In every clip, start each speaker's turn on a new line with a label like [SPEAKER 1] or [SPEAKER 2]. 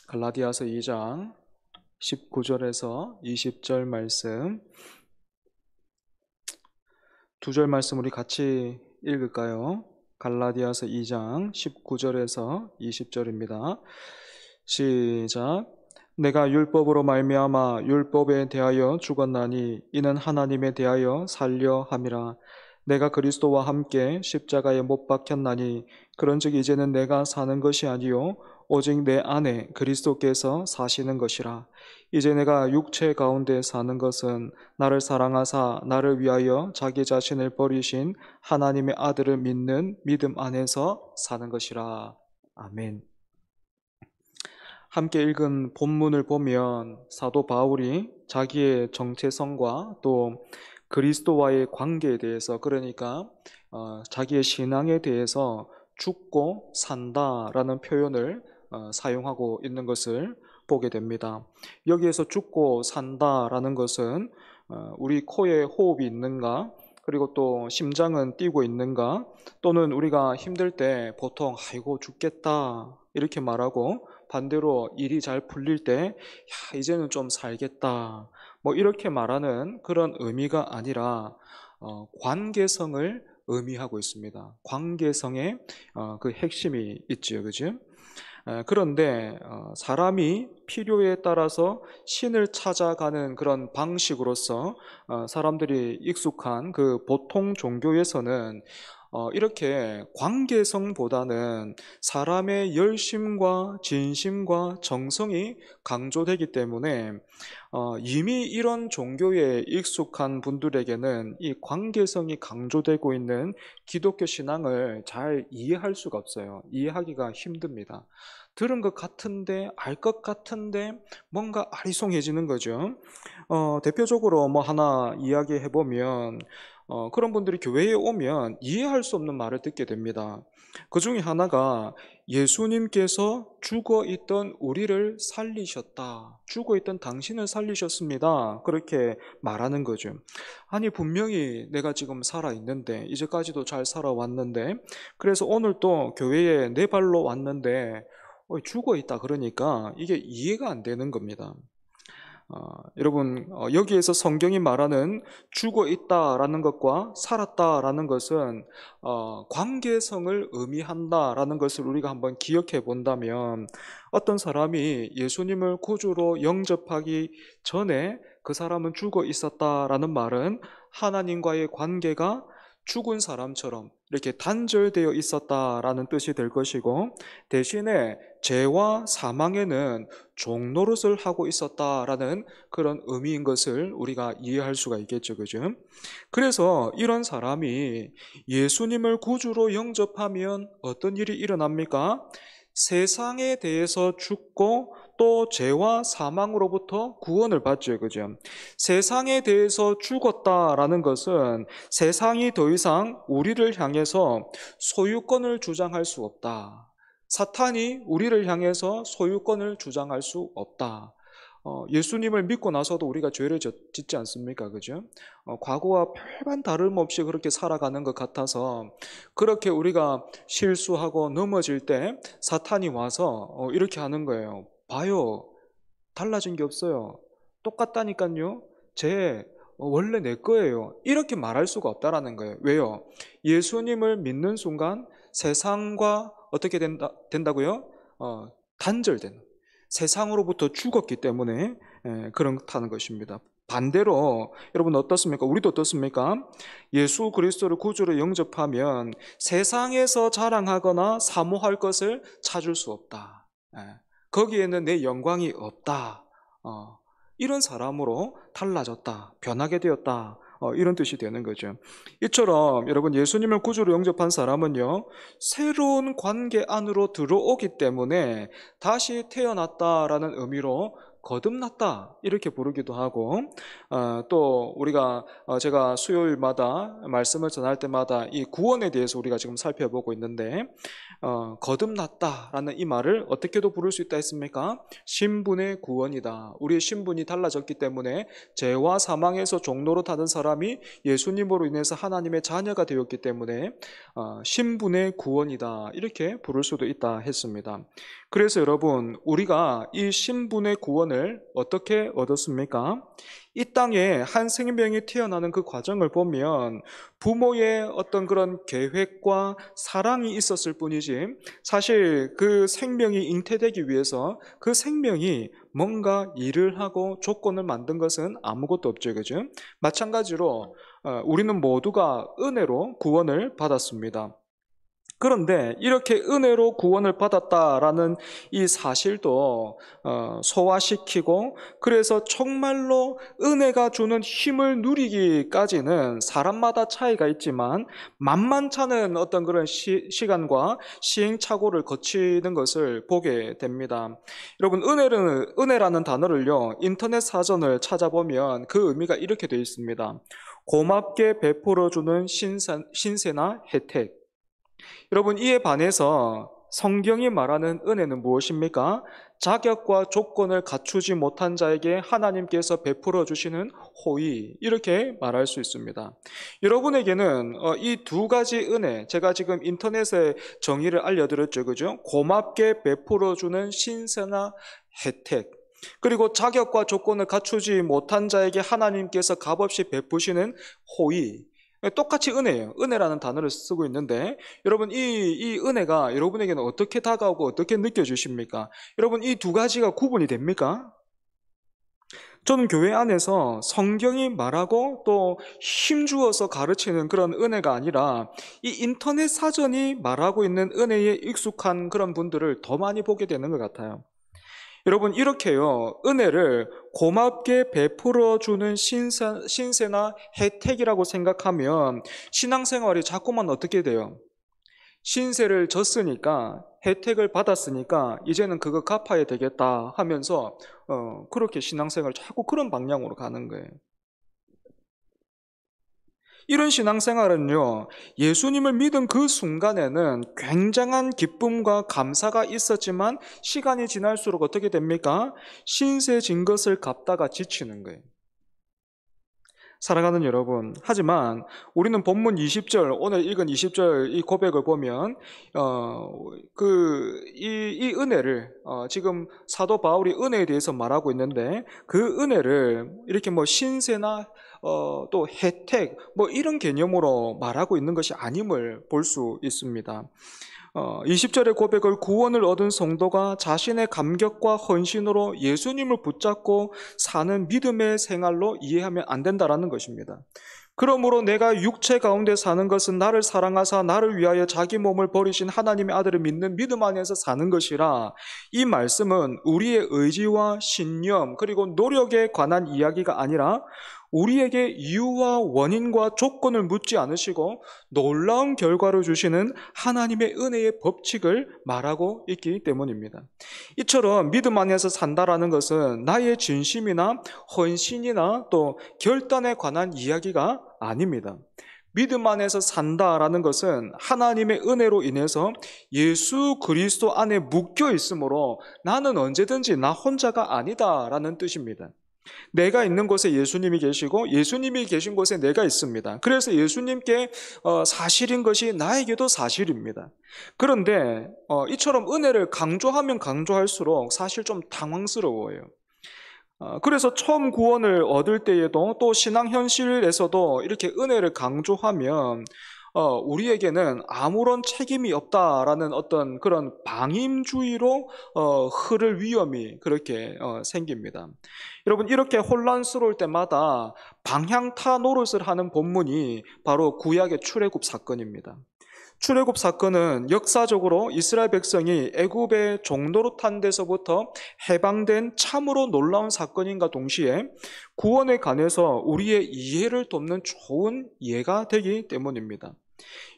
[SPEAKER 1] 갈라디아서 2장 19절에서 20절 말씀, 두 절 말씀 우리 같이 읽을까요? 갈라디아서 2장 19절에서 20절입니다. 시작. 내가 율법으로 말미암아 율법에 대하여 죽었나니 이는 하나님에 대하여 살려 함이라. 내가 그리스도와 함께 십자가에 못 박혔나니 그런즉 이제는 내가 사는 것이 아니요 오직 내 안에 그리스도께서 사시는 것이라. 이제 내가 육체 가운데 사는 것은 나를 사랑하사 나를 위하여 자기 자신을 버리신 하나님의 아들을 믿는 믿음 안에서 사는 것이라. 아멘. 함께 읽은 본문을 보면 사도 바울이 자기의 정체성과 또 그리스도와의 관계에 대해서, 그러니까 자기의 신앙에 대해서 죽고 산다라는 표현을 사용하고 있는 것을 보게 됩니다. 여기에서 죽고 산다라는 것은 우리 코에 호흡이 있는가, 그리고 또 심장은 뛰고 있는가, 또는 우리가 힘들 때 보통 아이고 죽겠다 이렇게 말하고, 반대로 일이 잘 풀릴 때 야, 이제는 좀 살겠다 뭐 이렇게 말하는 그런 의미가 아니라 관계성을 의미하고 있습니다. 관계성의 그 핵심이 있죠, 그죠? 그런데 사람이 필요에 따라서 신을 찾아가는 그런 방식으로서 사람들이 익숙한 그 보통 종교에서는 이렇게 관계성보다는 사람의 열심과 진심과 정성이 강조되기 때문에 이미 이런 종교에 익숙한 분들에게는 이 관계성이 강조되고 있는 기독교 신앙을 잘 이해할 수가 없어요. 이해하기가 힘듭니다. 들은 것 같은데, 알 것 같은데 뭔가 아리송해지는 거죠. 대표적으로 뭐 하나 이야기해 보면 그런 분들이 교회에 오면 이해할 수 없는 말을 듣게 됩니다. 그 중에 하나가 예수님께서 죽어 있던 우리를 살리셨다. 죽어 있던 당신을 살리셨습니다. 그렇게 말하는 거죠. 아니, 분명히 내가 지금 살아있는데, 이제까지도 잘 살아왔는데, 그래서 오늘 또 교회에 내 발로 왔는데, 죽어 있다 그러니까 이게 이해가 안 되는 겁니다. 여러분, 여기에서 성경이 말하는 죽어 있다라는 것과 살았다라는 것은 관계성을 의미한다라는 것을 우리가 한번 기억해 본다면, 어떤 사람이 예수님을 구주로 영접하기 전에 그 사람은 죽어 있었다라는 말은 하나님과의 관계가 죽은 사람처럼 이렇게 단절되어 있었다라는 뜻이 될 것이고, 대신에 죄와 사망에는 종노릇을 하고 있었다라는 그런 의미인 것을 우리가 이해할 수가 있겠죠, 그죠? 그래서 이런 사람이 예수님을 구주로 영접하면 어떤 일이 일어납니까? 세상에 대해서 죽고 또 죄와 사망으로부터 구원을 받죠, 그죠? 세상에 대해서 죽었다라는 것은 세상이 더 이상 우리를 향해서 소유권을 주장할 수 없다. 사탄이 우리를 향해서 소유권을 주장할 수 없다. 예수님을 믿고 나서도 우리가 죄를 짓지 않습니까? 그죠? 과거와 별반 다름없이 그렇게 살아가는 것 같아서, 그렇게 우리가 실수하고 넘어질 때 사탄이 와서 이렇게 하는 거예요. 봐요. 달라진 게 없어요. 똑같다니까요. 죄 원래 내 거예요. 이렇게 말할 수가 없다라는 거예요. 왜요? 예수님을 믿는 순간 세상과 어떻게 된다고요? 단절되는, 세상으로부터 죽었기 때문에 그렇다는 것입니다. 반대로 여러분 어떻습니까? 우리도 어떻습니까? 예수 그리스도를 구주로 영접하면 세상에서 자랑하거나 사모할 것을 찾을 수 없다. 거기에는 내 영광이 없다. 이런 사람으로 달라졌다, 변하게 되었다, 이런 뜻이 되는 거죠. 이처럼 여러분, 예수님을 구주로 영접한 사람은요, 새로운 관계 안으로 들어오기 때문에 다시 태어났다라는 의미로 거듭났다 이렇게 부르기도 하고, 또 우리가 제가 수요일마다 말씀을 전할 때마다 이 구원에 대해서 우리가 지금 살펴보고 있는데, 거듭났다라는 이 말을 어떻게도 부를 수 있다 했습니까? 신분의 구원이다. 우리의 신분이 달라졌기 때문에 죄와 사망에서 종로로 타던 사람이 예수님으로 인해서 하나님의 자녀가 되었기 때문에 신분의 구원이다. 이렇게 부를 수도 있다 했습니다. 그래서 여러분, 우리가 이 신분의 구원을 어떻게 얻었습니까? 이 땅에 한 생명이 태어나는 그 과정을 보면 부모의 어떤 그런 계획과 사랑이 있었을 뿐이지, 사실 그 생명이 잉태되기 위해서 그 생명이 뭔가 일을 하고 조건을 만든 것은 아무것도 없죠. 그죠? 마찬가지로 우리는 모두가 은혜로 구원을 받았습니다. 그런데 이렇게 은혜로 구원을 받았다라는 이 사실도 소화시키고, 그래서 정말로 은혜가 주는 힘을 누리기까지는 사람마다 차이가 있지만 만만찮은 어떤 그런 시간과 시행착오를 거치는 것을 보게 됩니다. 여러분, 은혜라는 단어를요, 인터넷 사전을 찾아보면 그 의미가 이렇게 되어 있습니다. 고맙게 베풀어주는 신세나 혜택. 여러분, 이에 반해서 성경이 말하는 은혜는 무엇입니까? 자격과 조건을 갖추지 못한 자에게 하나님께서 베풀어 주시는 호의, 이렇게 말할 수 있습니다. 여러분에게는 이 두 가지 은혜, 제가 지금 인터넷에 정의를 알려드렸죠. 그죠? 고맙게 베풀어 주는 신세나 혜택, 그리고 자격과 조건을 갖추지 못한 자에게 하나님께서 값없이 베푸시는 호의, 똑같이 은혜예요. 은혜라는 단어를 쓰고 있는데, 여러분, 이 은혜가 여러분에게는 어떻게 다가오고 어떻게 느껴지십니까? 여러분, 이 두 가지가 구분이 됩니까? 저는 교회 안에서 성경이 말하고 또 힘주어서 가르치는 그런 은혜가 아니라 이 인터넷 사전이 말하고 있는 은혜에 익숙한 그런 분들을 더 많이 보게 되는 것 같아요. 여러분, 이렇게요, 은혜를 고맙게 베풀어주는 신세나 혜택이라고 생각하면 신앙생활이 자꾸만 어떻게 돼요? 신세를 졌으니까, 혜택을 받았으니까 이제는 그거 갚아야 되겠다 하면서 그렇게 신앙생활 자꾸 그런 방향으로 가는 거예요. 이런 신앙생활은요, 예수님을 믿은 그 순간에는 굉장한 기쁨과 감사가 있었지만 시간이 지날수록 어떻게 됩니까? 신세 진 것을 갚다가 지치는 거예요. 사랑하는 여러분, 하지만 우리는 본문 20절, 오늘 읽은 20절 이 고백을 보면 이 은혜를, 지금 사도 바울이 은혜에 대해서 말하고 있는데, 그 은혜를 이렇게 뭐 신세나 또 혜택, 뭐 이런 개념으로 말하고 있는 것이 아님을 볼 수 있습니다. 20절의 고백을 구원을 얻은 성도가 자신의 감격과 헌신으로 예수님을 붙잡고 사는 믿음의 생활로 이해하면 안 된다라는 것입니다. 그러므로 내가 육체 가운데 사는 것은 나를 사랑하사 나를 위하여 자기 몸을 버리신 하나님의 아들을 믿는 믿음 안에서 사는 것이라, 이 말씀은 우리의 의지와 신념 그리고 노력에 관한 이야기가 아니라 우리에게 이유와 원인과 조건을 묻지 않으시고 놀라운 결과를 주시는 하나님의 은혜의 법칙을 말하고 있기 때문입니다. 이처럼 믿음 안에서 산다라는 것은 나의 진심이나 헌신이나 또 결단에 관한 이야기가 아닙니다. 믿음 안에서 산다라는 것은 하나님의 은혜로 인해서 예수 그리스도 안에 묶여 있으므로 나는 언제든지 나 혼자가 아니다라는 뜻입니다. 내가 있는 곳에 예수님이 계시고 예수님이 계신 곳에 내가 있습니다. 그래서 예수님께 사실인 것이 나에게도 사실입니다. 그런데 이처럼 은혜를 강조하면 강조할수록 사실 좀 당황스러워요. 그래서 처음 구원을 얻을 때에도 또 신앙 현실에서도 이렇게 은혜를 강조하면 우리에게는 아무런 책임이 없다라는 어떤 그런 방임주의로 흐를 위험이 그렇게 생깁니다. 여러분, 이렇게 혼란스러울 때마다 방향타 노릇을 하는 본문이 바로 구약의 출애굽 사건입니다. 출애굽 사건은 역사적으로 이스라엘 백성이 애굽의 종노릇한 데서부터 해방된 참으로 놀라운 사건인가 동시에 구원에 관해서 우리의 이해를 돕는 좋은 예가 되기 때문입니다.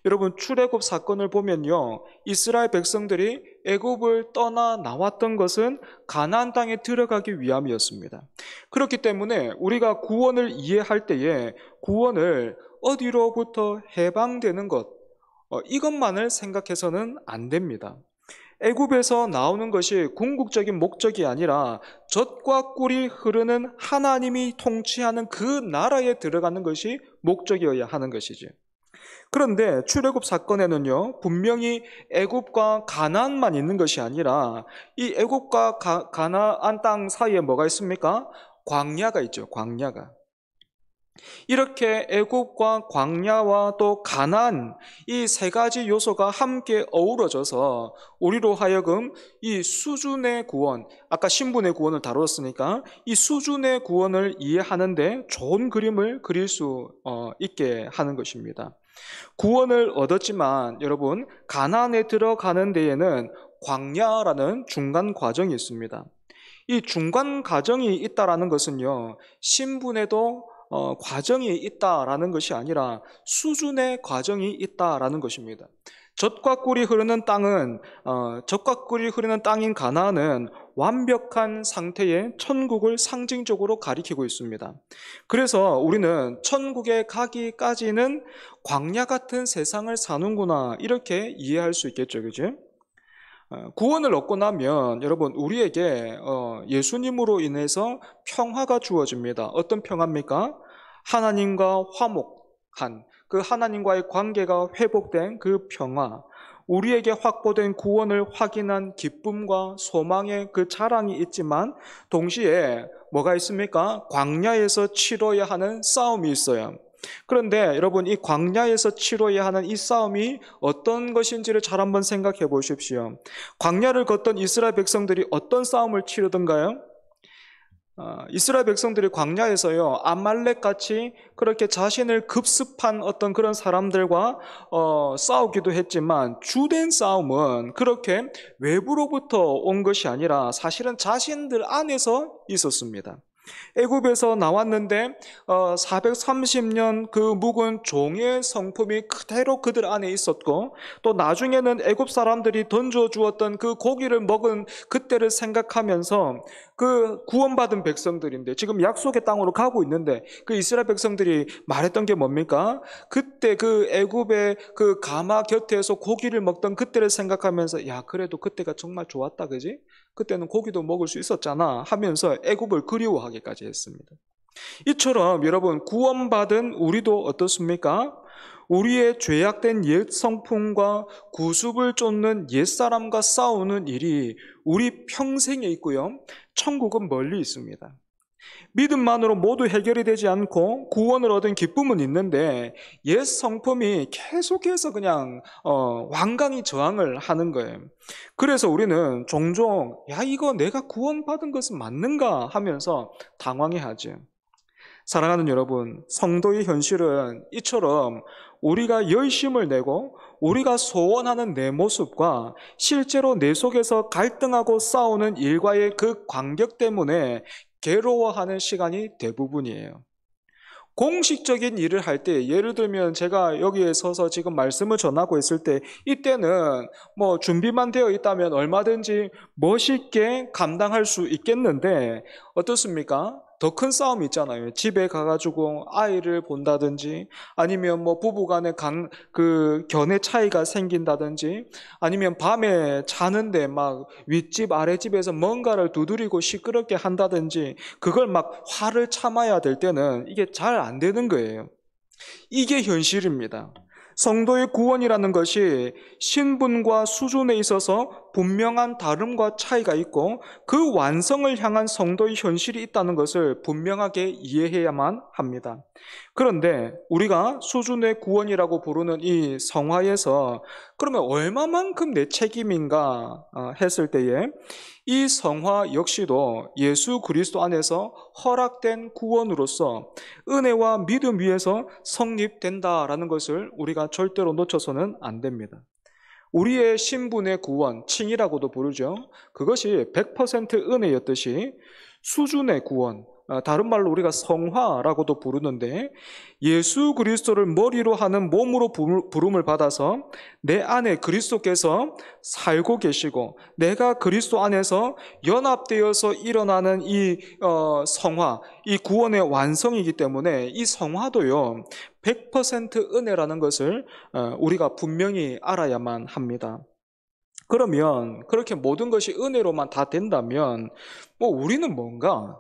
[SPEAKER 1] 여러분, 출애굽 사건을 보면요, 이스라엘 백성들이 애굽을 떠나 나왔던 것은 가나안 땅에 들어가기 위함이었습니다. 그렇기 때문에 우리가 구원을 이해할 때에 구원을 어디로부터 해방되는 것, 이것만을 생각해서는 안 됩니다. 애굽에서 나오는 것이 궁극적인 목적이 아니라 젖과 꿀이 흐르는 하나님이 통치하는 그 나라에 들어가는 것이 목적이어야 하는 것이지. 그런데 출애굽 사건에는요, 분명히 애굽과 가나안만 있는 것이 아니라 이 애굽과 가나안 땅 사이에 뭐가 있습니까? 광야가 있죠. 광야가. 이렇게 애굽과 광야와 또 가나안, 이 세 가지 요소가 함께 어우러져서 우리로 하여금 이 수준의 구원, 아까 신분의 구원을 다뤘으니까 이 수준의 구원을 이해하는데 좋은 그림을 그릴 수 있게 하는 것입니다. 구원을 얻었지만 여러분, 가나안에 들어가는 데에는 광야라는 중간 과정이 있습니다. 이 중간 과정이 있다라는 것은요, 신분에도 과정이 있다라는 것이 아니라 수준의 과정이 있다라는 것입니다. 젖과 꿀이 흐르는 땅은 젖과 꿀이 흐르는 땅인 가나안은 완벽한 상태의 천국을 상징적으로 가리키고 있습니다. 그래서 우리는 천국에 가기까지는 광야 같은 세상을 사는구나, 이렇게 이해할 수 있겠죠, 그죠? 구원을 얻고 나면 여러분, 우리에게 예수님으로 인해서 평화가 주어집니다. 어떤 평화입니까? 하나님과 화목한, 그 하나님과의 관계가 회복된 그 평화, 우리에게 확보된 구원을 확인한 기쁨과 소망의 그 자랑이 있지만 동시에 뭐가 있습니까? 광야에서 치러야 하는 싸움이 있어요. 그런데 여러분, 이 광야에서 치러야 하는 이 싸움이 어떤 것인지를 잘 한번 생각해 보십시오. 광야를 걷던 이스라엘 백성들이 어떤 싸움을 치르던가요? 이스라엘 백성들이 광야에서요, 아말렉 같이 그렇게 자신을 급습한 어떤 그런 사람들과 싸우기도 했지만, 주된 싸움은 그렇게 외부로부터 온 것이 아니라 사실은 자신들 안에서 있었습니다. 애굽에서 나왔는데 430년 그 묵은 종의 성품이 그대로 그들 안에 있었고, 또 나중에는 애굽 사람들이 던져주었던 그 고기를 먹은 그때를 생각하면서 그 구원받은 백성들인데 지금 약속의 땅으로 가고 있는데 그 이스라엘 백성들이 말했던 게 뭡니까? 그때 그 애굽의 그 가마 곁에서 고기를 먹던 그때를 생각하면서, 야, 그래도 그때가 정말 좋았다, 그지? 그때는 고기도 먹을 수 있었잖아 하면서 애굽을 그리워하기까지 했습니다. 이처럼 여러분, 구원받은 우리도 어떻습니까? 우리의 죄악된 옛 성품과 구습을 쫓는 옛사람과 싸우는 일이 우리 평생에 있고요, 천국은 멀리 있습니다. 믿음만으로 모두 해결이 되지 않고 구원을 얻은 기쁨은 있는데 옛 성품이 계속해서 그냥 완강히 저항을 하는 거예요. 그래서 우리는 종종 이거 내가 구원받은 것은 맞는가 하면서 당황해하죠. 사랑하는 여러분, 성도의 현실은 이처럼 우리가 열심을 내고 우리가 소원하는 내 모습과 실제로 내 속에서 갈등하고 싸우는 일과의 그 간격 때문에 괴로워하는 시간이 대부분이에요. 공식적인 일을 할 때, 예를 들면 제가 여기에 서서 지금 말씀을 전하고 있을 때, 이때는 뭐 준비만 되어 있다면 얼마든지 멋있게 감당할 수 있겠는데 어떻습니까? 더 큰 싸움이 있잖아요. 집에 가가지고 아이를 본다든지, 아니면 뭐 부부간에 그 견해 차이가 생긴다든지, 아니면 밤에 자는데 막 윗집 아랫집에서 뭔가를 두드리고 시끄럽게 한다든지, 그걸 막 화를 참아야 될 때는 이게 잘 안 되는 거예요. 이게 현실입니다. 성도의 구원이라는 것이 신분과 수준에 있어서 분명한 다름과 차이가 있고 그 완성을 향한 성도의 현실이 있다는 것을 분명하게 이해해야만 합니다. 그런데 우리가 수준의 구원이라고 부르는 이 성화에서 그러면 얼마만큼 내 책임인가 했을 때에 이 성화 역시도 예수 그리스도 안에서 허락된 구원으로서 은혜와 믿음 위에서 성립된다라는 것을 우리가 절대로 놓쳐서는 안 됩니다. 우리의 신분의 구원, 칭이라고도 부르죠. 그것이 100% 은혜였듯이 수준의 구원, 다른 말로 우리가 성화라고도 부르는데, 예수 그리스도를 머리로 하는 몸으로 부름을 받아서 내 안에 그리스도께서 살고 계시고 내가 그리스도 안에서 연합되어서 일어나는 이 성화, 이 구원의 완성이기 때문에 이 성화도요 100% 은혜라는 것을 우리가 분명히 알아야만 합니다. 그러면 그렇게 모든 것이 은혜로만 다 된다면 뭐 우리는 뭔가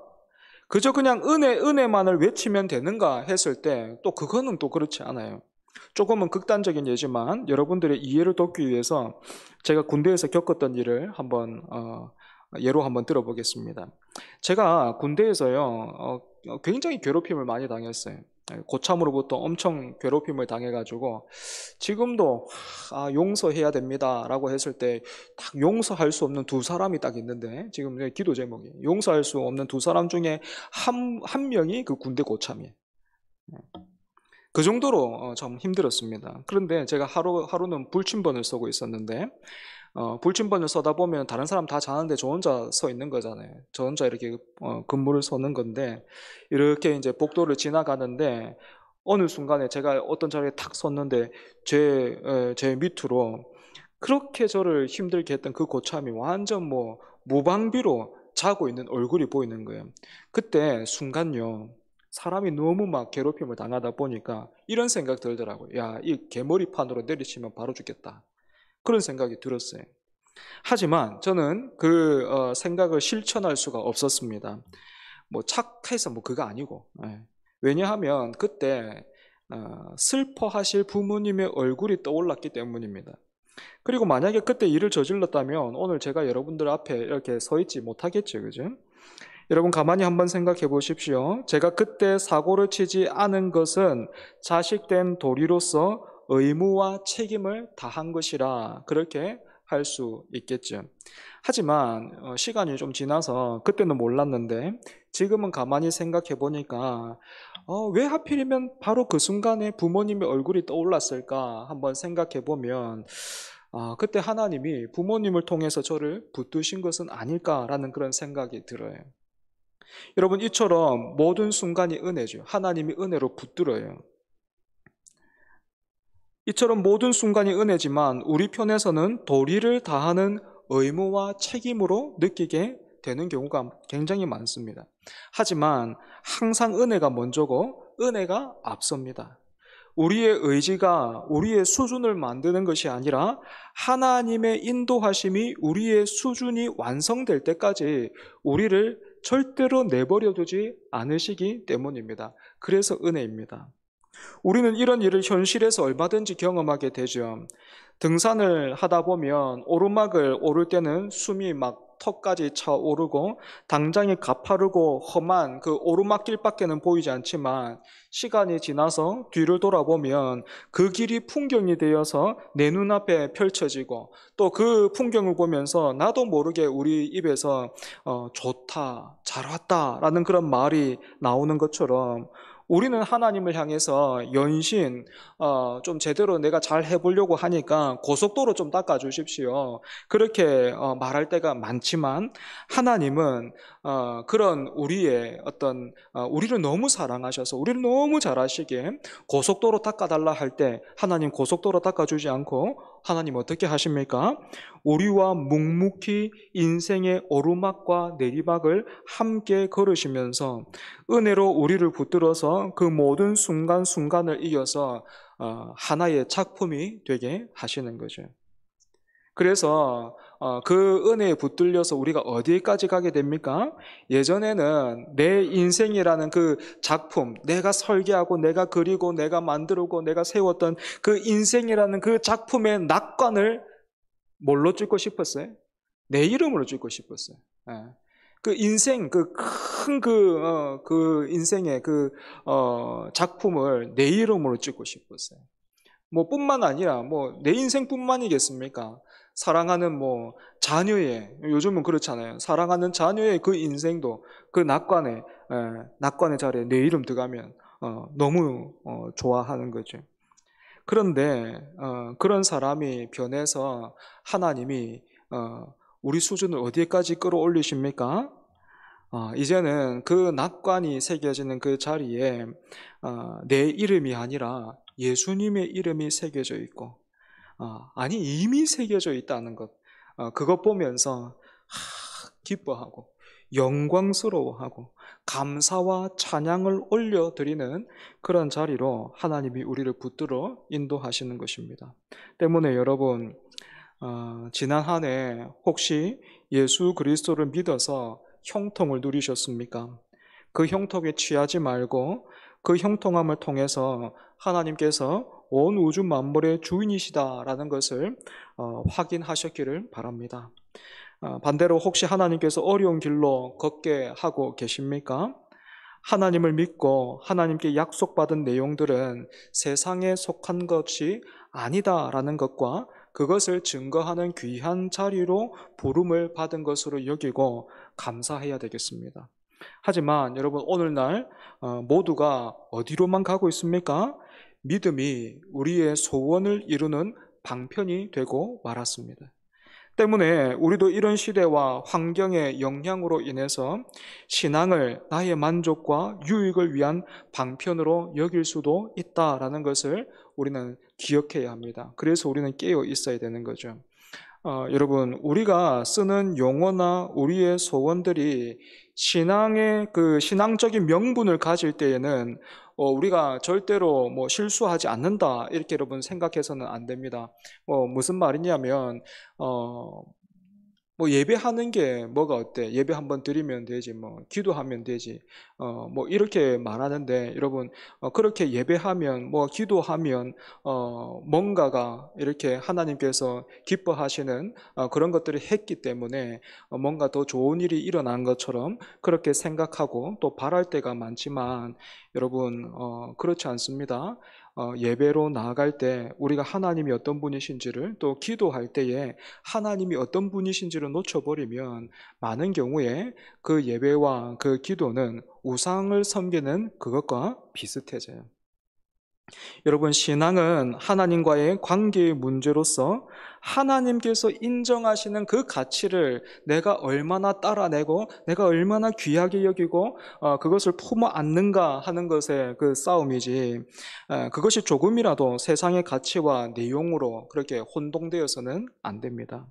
[SPEAKER 1] 그저 그냥 은혜만을 외치면 되는가 했을 때 또 그거는 또 그렇지 않아요. 조금은 극단적인 예지만 여러분들의 이해를 돕기 위해서 제가 군대에서 겪었던 일을 한번 예로 한번 들어보겠습니다. 제가 군대에서요 굉장히 괴롭힘을 많이 당했어요. 고참으로부터 엄청 괴롭힘을 당해가지고 지금도 용서해야 됩니다라고 했을 때 딱 용서할 수 없는 두 사람이 딱 있는데 지금 내 기도 제목이 용서할 수 없는 두 사람 중에 한 명이 그 군대 고참이에요. 그 정도로 참 힘들었습니다. 그런데 제가 하루는 불침번을 쓰고 있었는데 불침번을 써다 보면 다른 사람 다 자는데 저 혼자 서 있는 거잖아요. 저 혼자 이렇게 근무를 서는 건데 이렇게 이제 복도를 지나가는데 어느 순간에 제가 어떤 자리에 탁 섰는데 제 밑으로 그렇게 저를 힘들게 했던 그 고참이 완전 뭐 무방비로 자고 있는 얼굴이 보이는 거예요. 그때 순간요. 사람이 너무 막 괴롭힘을 당하다 보니까 이런 생각 들더라고요. 야, 이 개머리판으로 내리치면 바로 죽겠다. 그런 생각이 들었어요. 하지만 저는 그 생각을 실천할 수가 없었습니다. 뭐 착해서 뭐 그거 아니고. 왜냐하면 그때 슬퍼하실 부모님의 얼굴이 떠올랐기 때문입니다. 그리고 만약에 그때 일을 저질렀다면 오늘 제가 여러분들 앞에 이렇게 서 있지 못하겠죠, 그죠? 여러분 가만히 한번 생각해 보십시오. 제가 그때 사고를 치지 않은 것은 자식된 도리로서 의무와 책임을 다한 것이라 그렇게 할 수 있겠죠. 하지만 시간이 좀 지나서 그때는 몰랐는데 지금은 가만히 생각해 보니까 왜 하필이면 바로 그 순간에 부모님의 얼굴이 떠올랐을까 한번 생각해 보면 그때 하나님이 부모님을 통해서 저를 붙드신 것은 아닐까라는 그런 생각이 들어요. 여러분 이처럼 모든 순간이 은혜죠. 하나님이 은혜로 붙들어요. 이처럼 모든 순간이 은혜지만 우리 편에서는 도리를 다하는 의무와 책임으로 느끼게 되는 경우가 굉장히 많습니다. 하지만 항상 은혜가 먼저고 은혜가 앞섭니다. 우리의 의지가 우리의 수준을 만드는 것이 아니라 하나님의 인도하심이 우리의 수준이 완성될 때까지 우리를 절대로 내버려 두지 않으시기 때문입니다. 그래서 은혜입니다. 우리는 이런 일을 현실에서 얼마든지 경험하게 되죠. 등산을 하다 보면 오르막을 오를 때는 숨이 막 턱까지 차오르고 당장이 가파르고 험한 그 오르막길밖에는 보이지 않지만 시간이 지나서 뒤를 돌아보면 그 길이 풍경이 되어서 내 눈앞에 펼쳐지고 또 그 풍경을 보면서 나도 모르게 우리 입에서 좋다, 잘 왔다라는 그런 말이 나오는 것처럼 우리는 하나님을 향해서 연신 좀 제대로 내가 잘 해보려고 하니까 고속도로 좀 닦아주십시오. 그렇게 말할 때가 많지만 하나님은 그런 우리의 우리를 너무 사랑하셔서 우리를 너무 잘하시기에 고속도로 닦아달라 할 때 하나님 고속도로 닦아주지 않고 하나님 어떻게 하십니까? 우리와 묵묵히 인생의 오르막과 내리막을 함께 걸으시면서 은혜로 우리를 붙들어서 그 모든 순간순간을 이겨서 하나의 작품이 되게 하시는 거죠. 그래서 그 은혜에 붙들려서 우리가 어디까지 가게 됩니까? 예전에는 내 인생이라는 그 작품, 내가 설계하고 내가 그리고 내가 만들고 내가 세웠던 그 인생이라는 그 작품의 낙관을 뭘로 찍고 싶었어요? 내 이름으로 찍고 싶었어요. 그 인생, 그 큰 그 인생의 작품을 내 이름으로 찍고 싶었어요. 뭐 뿐만 아니라 뭐 내 인생뿐만이겠습니까? 사랑하는 뭐 자녀의, 요즘은 그렇잖아요. 사랑하는 자녀의 그 인생도 그 낙관의 자리에 내 이름 들어가면 너무 좋아하는 거죠. 그런데 그런 사람이 변해서 하나님이 우리 수준을 어디까지 끌어올리십니까? 이제는 그 낙관이 새겨지는 그 자리에 내 이름이 아니라 예수님의 이름이 새겨져 있고, 아니 이미 새겨져 있다는 것, 그것 보면서 기뻐하고 영광스러워하고 감사와 찬양을 올려드리는 그런 자리로 하나님이 우리를 붙들어 인도하시는 것입니다. 때문에 여러분, 지난 한 해 혹시 예수 그리스도를 믿어서 형통을 누리셨습니까? 그 형통에 취하지 말고 그 형통함을 통해서 하나님께서 온 우주 만물의 주인이시다라는 것을 확인하셨기를 바랍니다. 반대로 혹시 하나님께서 어려운 길로 걷게 하고 계십니까? 하나님을 믿고 하나님께 약속받은 내용들은 세상에 속한 것이 아니다라는 것과 그것을 증거하는 귀한 자리로 부름을 받은 것으로 여기고 감사해야 되겠습니다. 하지만 여러분, 오늘날 모두가 어디로만 가고 있습니까? 믿음이 우리의 소원을 이루는 방편이 되고 말았습니다. 때문에 우리도 이런 시대와 환경의 영향으로 인해서 신앙을 나의 만족과 유익을 위한 방편으로 여길 수도 있다라는 것을 우리는 기억해야 합니다. 그래서 우리는 깨어 있어야 되는 거죠. 여러분, 우리가 쓰는 용어나 우리의 소원들이 신앙의 그 신앙적인 명분을 가질 때에는 우리가 절대로 뭐 실수하지 않는다 이렇게 여러분 생각해서는 안 됩니다. 무슨 말이냐면 뭐 예배하는 게 뭐가 어때? 예배 한번 드리면 되지, 뭐 기도하면 되지, 뭐 이렇게 말하는데 여러분, 그렇게 예배하면 뭐 기도하면 뭔가가 이렇게 하나님께서 기뻐하시는 그런 것들을 했기 때문에 뭔가 더 좋은 일이 일어난 것처럼 그렇게 생각하고 또 바랄 때가 많지만 여러분, 그렇지 않습니다. 예배로 나아갈 때 우리가 하나님이 어떤 분이신지를, 또 기도할 때에 하나님이 어떤 분이신지를 놓쳐버리면 많은 경우에 그 예배와 그 기도는 우상을 섬기는 그것과 비슷해져요. 여러분, 신앙은 하나님과의 관계의 문제로서 하나님께서 인정하시는 그 가치를 내가 얼마나 따라내고 내가 얼마나 귀하게 여기고 그것을 품어 안는가 하는 것의 그 싸움이지, 그것이 조금이라도 세상의 가치와 내용으로 그렇게 혼동되어서는 안 됩니다.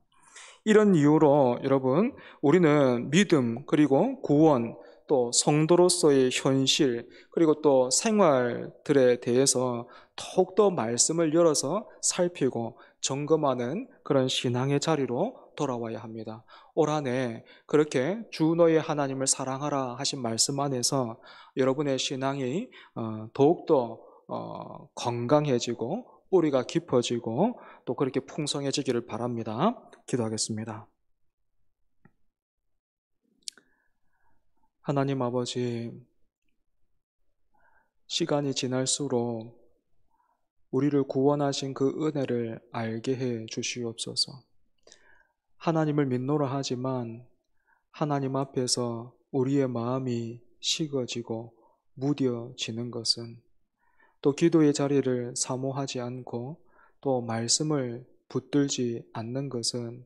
[SPEAKER 1] 이런 이유로 여러분, 우리는 믿음, 그리고 구원, 또 성도로서의 현실, 그리고 또 생활들에 대해서 더욱더 말씀을 열어서 살피고 점검하는 그런 신앙의 자리로 돌아와야 합니다. 올 한 해 그렇게 주 너의 하나님을 사랑하라 하신 말씀 안에서 여러분의 신앙이 더욱더 건강해지고 뿌리가 깊어지고 또 그렇게 풍성해지기를 바랍니다. 기도하겠습니다. 하나님 아버지, 시간이 지날수록 우리를 구원하신 그 은혜를 알게 해 주시옵소서. 하나님을 믿노라 하지만 하나님 앞에서 우리의 마음이 식어지고 무뎌지는 것은, 또 기도의 자리를 사모하지 않고 또 말씀을 붙들지 않는 것은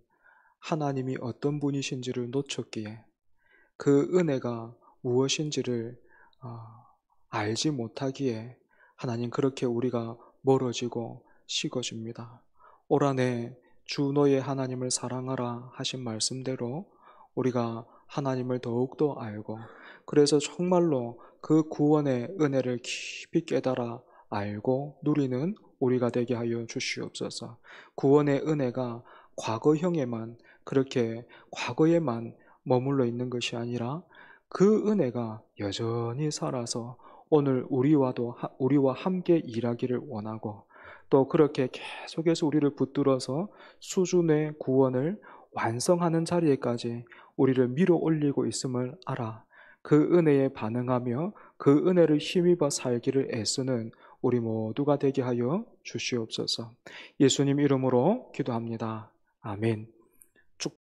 [SPEAKER 1] 하나님이 어떤 분이신지를 놓쳤기에, 그 은혜가 무엇인지를 알지 못하기에 하나님, 그렇게 우리가 멀어지고 식어집니다. 올 한 해 주 너의 하나님을 사랑하라 하신 말씀대로 우리가 하나님을 더욱더 알고, 그래서 정말로 그 구원의 은혜를 깊이 깨달아 알고 누리는 우리가 되게 하여 주시옵소서. 구원의 은혜가 과거형에만, 그렇게 과거에만 머물러 있는 것이 아니라 그 은혜가 여전히 살아서 오늘 우리와 함께 일하기를 원하고, 또 그렇게 계속해서 우리를 붙들어서 수준의 구원을 완성하는 자리에까지 우리를 밀어 올리고 있음을 알아 그 은혜에 반응하며 그 은혜를 힘입어 살기를 애쓰는 우리 모두가 되게 하여 주시옵소서. 예수님 이름으로 기도합니다. 아멘.